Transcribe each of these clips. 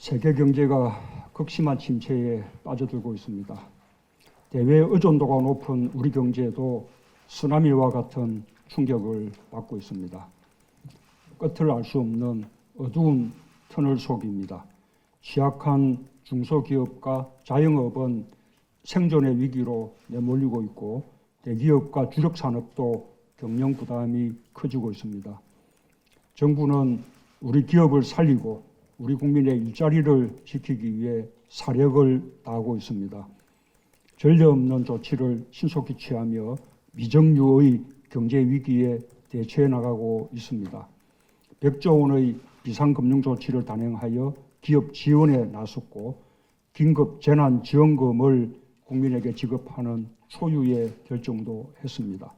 세계 경제가 극심한 침체에 빠져들고 있습니다. 대외 의존도가 높은 우리 경제도 쓰나미와 같은 충격을 받고 있습니다. 끝을 알 수 없는 어두운 터널 속입니다. 취약한 중소기업과 자영업은 생존의 위기로 내몰리고 있고 대기업과 주력 산업도 경영 부담이 커지고 있습니다. 정부는 우리 기업을 살리고 우리 국민의 일자리를 지키기 위해 사력을 다하고 있습니다. 전례 없는 조치를 신속히 취하며 미정유의 경제 위기에 대처해 나가고 있습니다. 100조 원의 비상금융 조치를 단행하여 기업 지원에 나섰고 긴급 재난지원금을 국민에게 지급하는 초유의 결정도 했습니다.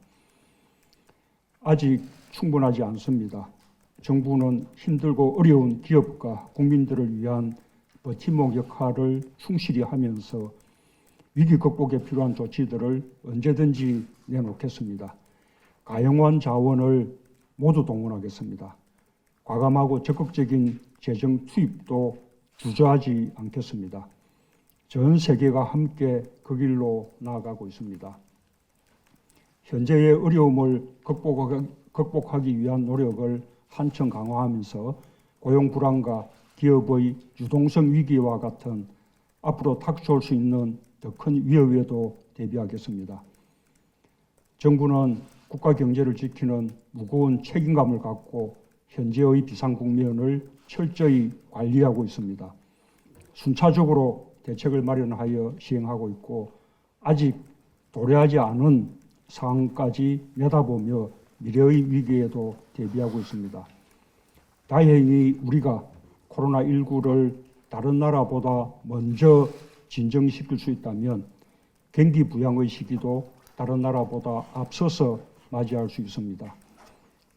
아직 충분하지 않습니다. 정부는 힘들고 어려운 기업과 국민들을 위한 버팀목 역할을 충실히 하면서 위기 극복에 필요한 조치들을 언제든지 내놓겠습니다. 가용한 자원을 모두 동원하겠습니다. 과감하고 적극적인 재정 투입도 주저하지 않겠습니다. 전 세계가 함께 그 길로 나아가고 있습니다. 현재의 어려움을 극복하기 위한 노력을 한층 강화하면서 고용 불안과 기업의 유동성 위기와 같은 앞으로 닥쳐올 수 있는 더 큰 위협에도 대비하겠습니다. 정부는 국가 경제를 지키는 무거운 책임감을 갖고 현재의 비상 국면을 철저히 관리하고 있습니다. 순차적으로 대책을 마련하여 시행하고 있고 아직 도래하지 않은 상황까지 내다보며 미래의 위기에도 대비하고 있습니다. 다행히 우리가 코로나19를 다른 나라보다 먼저 진정시킬 수 있다면 경기 부양의 시기도 다른 나라보다 앞서서 맞이할 수 있습니다.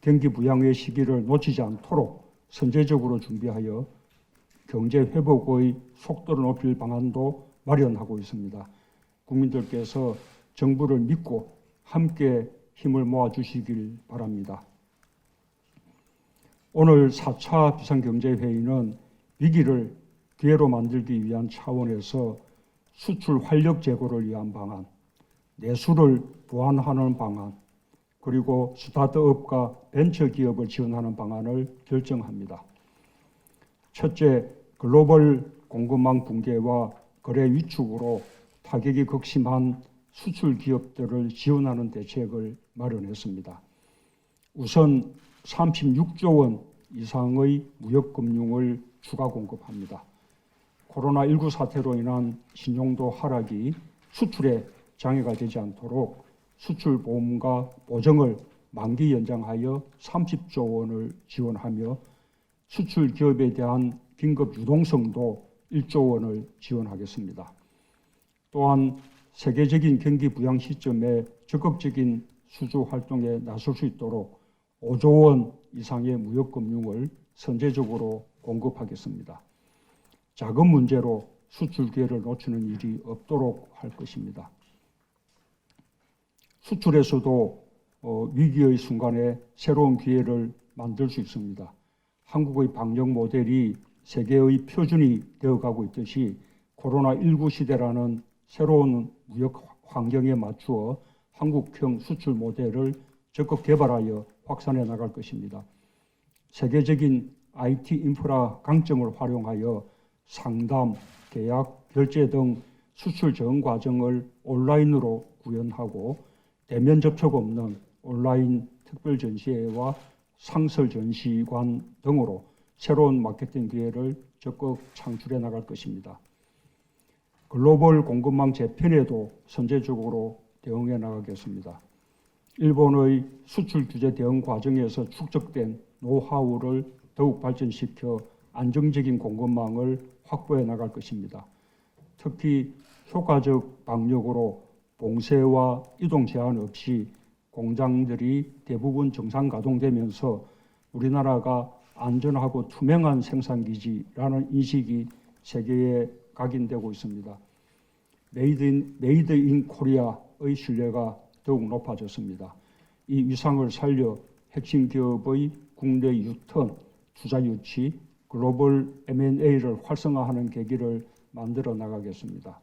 경기 부양의 시기를 놓치지 않도록 선제적으로 준비하여 경제 회복의 속도를 높일 방안도 마련하고 있습니다. 국민들께서 정부를 믿고 함께 힘을 모아주시길 바랍니다. 오늘 4차 비상경제회의는 위기를 기회로 만들기 위한 차원에서 수출 활력 제고를 위한 방안, 내수를 보완하는 방안, 그리고 스타트업과 벤처기업을 지원하는 방안을 결정합니다. 첫째, 글로벌 공급망 붕괴와 거래 위축으로 타격이 극심한 수출 기업들을 지원하는 대책을 마련했습니다. 우선 36조 원 이상의 무역금융을 추가 공급합니다. 코로나19 사태로 인한 신용도 하락이 수출에 장애가 되지 않도록 수출보험과 보증을 만기 연장하여 30조 원을 지원하며 수출 기업에 대한 긴급 유동성도 1조 원을 지원하겠습니다. 또한 세계적인 경기 부양 시점에 적극적인 수주 활동에 나설 수 있도록 5조 원 이상의 무역금융을 선제적으로 공급하겠습니다. 자금 문제로 수출 기회를 놓치는 일이 없도록 할 것입니다. 수출에서도 위기의 순간에 새로운 기회를 만들 수 있습니다. 한국의 방역 모델이 세계의 표준이 되어가고 있듯이 코로나19 시대라는 새로운 무역 환경에 맞추어 한국형 수출 모델을 적극 개발하여 확산해 나갈 것입니다. 세계적인 IT 인프라 강점을 활용하여 상담, 계약, 결제 등 수출 전 과정을 온라인으로 구현하고 대면 접촉 없는 온라인 특별 전시회와 상설 전시관 등으로 새로운 마케팅 기회를 적극 창출해 나갈 것입니다. 글로벌 공급망 재편에도 선제적으로 대응해 나가겠습니다. 일본의 수출 규제 대응 과정에서 축적된 노하우를 더욱 발전시켜 안정적인 공급망을 확보해 나갈 것입니다. 특히 효과적 방역으로 봉쇄와 이동 제한 없이 공장들이 대부분 정상 가동되면서 우리나라가 안전하고 투명한 생산기지라는 인식이 세계에 각인되고 있습니다. 메이드 인 코리아의 신뢰가 더욱 높아졌습니다. 이 위상을 살려 핵심 기업의 국내 유턴, 투자 유치, 글로벌 M&A를 활성화하는 계기를 만들어 나가겠습니다.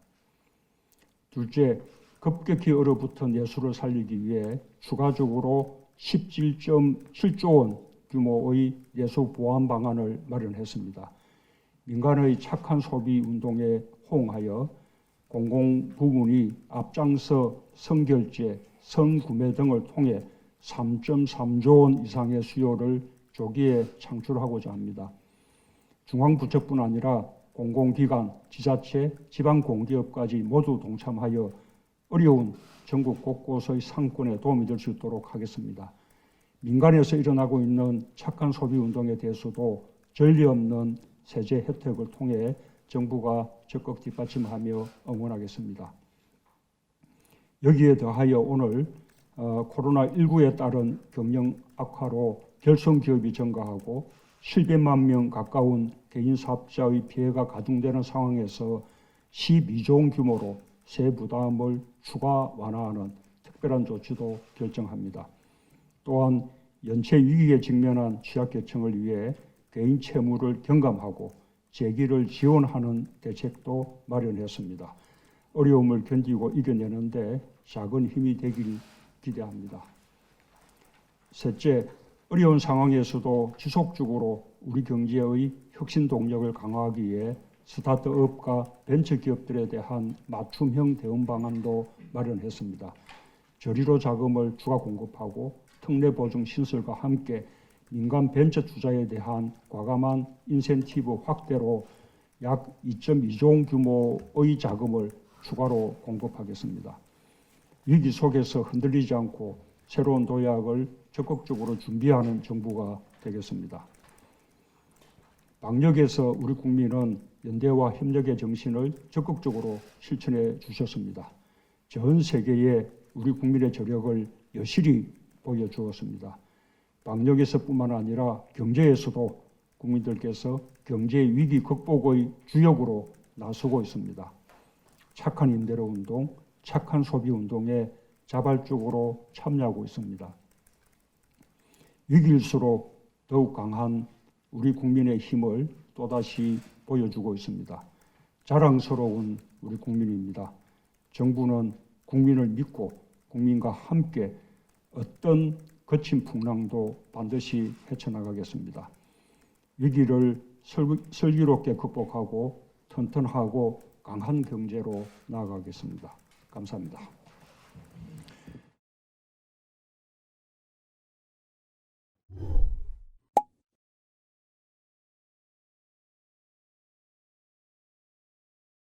둘째, 급격히 얼어붙은 예술을 살리기 위해 추가적으로 17.7조 원 규모의 예술 보완 방안을 마련했습니다. 민간의 착한 소비 운동에 호응하여 공공 부문이 앞장서 선결제, 선구매 등을 통해 3.3조 원 이상의 수요를 조기에 창출하고자 합니다. 중앙부처뿐 아니라 공공기관, 지자체, 지방공기업까지 모두 동참하여 어려운 전국 곳곳의 상권에 도움이 될 수 있도록 하겠습니다. 민간에서 일어나고 있는 착한 소비 운동에 대해서도 전례 없는 세제 혜택을 통해 정부가 적극 뒷받침하며 응원하겠습니다. 여기에 더하여 오늘 코로나19에 따른 경영 악화로 결성기업이 증가하고 700만 명 가까운 개인 사업자의 피해가 가중되는 상황에서 12조 원 규모로 세 부담을 추가 완화하는 특별한 조치도 결정합니다. 또한 연체 위기에 직면한 취약계층을 위해 개인 채무를 경감하고 재기를 지원하는 대책도 마련했습니다. 어려움을 견디고 이겨내는데 작은 힘이 되길 기대합니다. 셋째, 어려운 상황에서도 지속적으로 우리 경제의 혁신 동력을 강화하기 위해 스타트업과 벤처기업들에 대한 맞춤형 대응 방안도 마련했습니다. 저리로 자금을 추가 공급하고 특례 보증 신설과 함께 민간 벤처 투자에 대한 과감한 인센티브 확대로 약 2.2조 원 규모의 자금을 추가로 공급하겠습니다. 위기 속에서 흔들리지 않고 새로운 도약을 적극적으로 준비하는 정부가 되겠습니다. 방역에서 우리 국민은 연대와 협력의 정신을 적극적으로 실천해 주셨습니다. 전 세계에 우리 국민의 저력을 여실히 보여주었습니다. 방역에서뿐만 아니라 경제에서도 국민들께서 경제 위기 극복의 주역으로 나서고 있습니다. 착한 임대료 운동, 착한 소비 운동에 자발적으로 참여하고 있습니다. 위기일수록 더욱 강한 우리 국민의 힘을 또다시 보여주고 있습니다. 자랑스러운 우리 국민입니다. 정부는 국민을 믿고 국민과 함께 어떤 거친 풍랑도 반드시 헤쳐나가겠습니다. 위기를 슬기롭게 극복하고 튼튼하고 강한 경제로 나아가겠습니다. 감사합니다.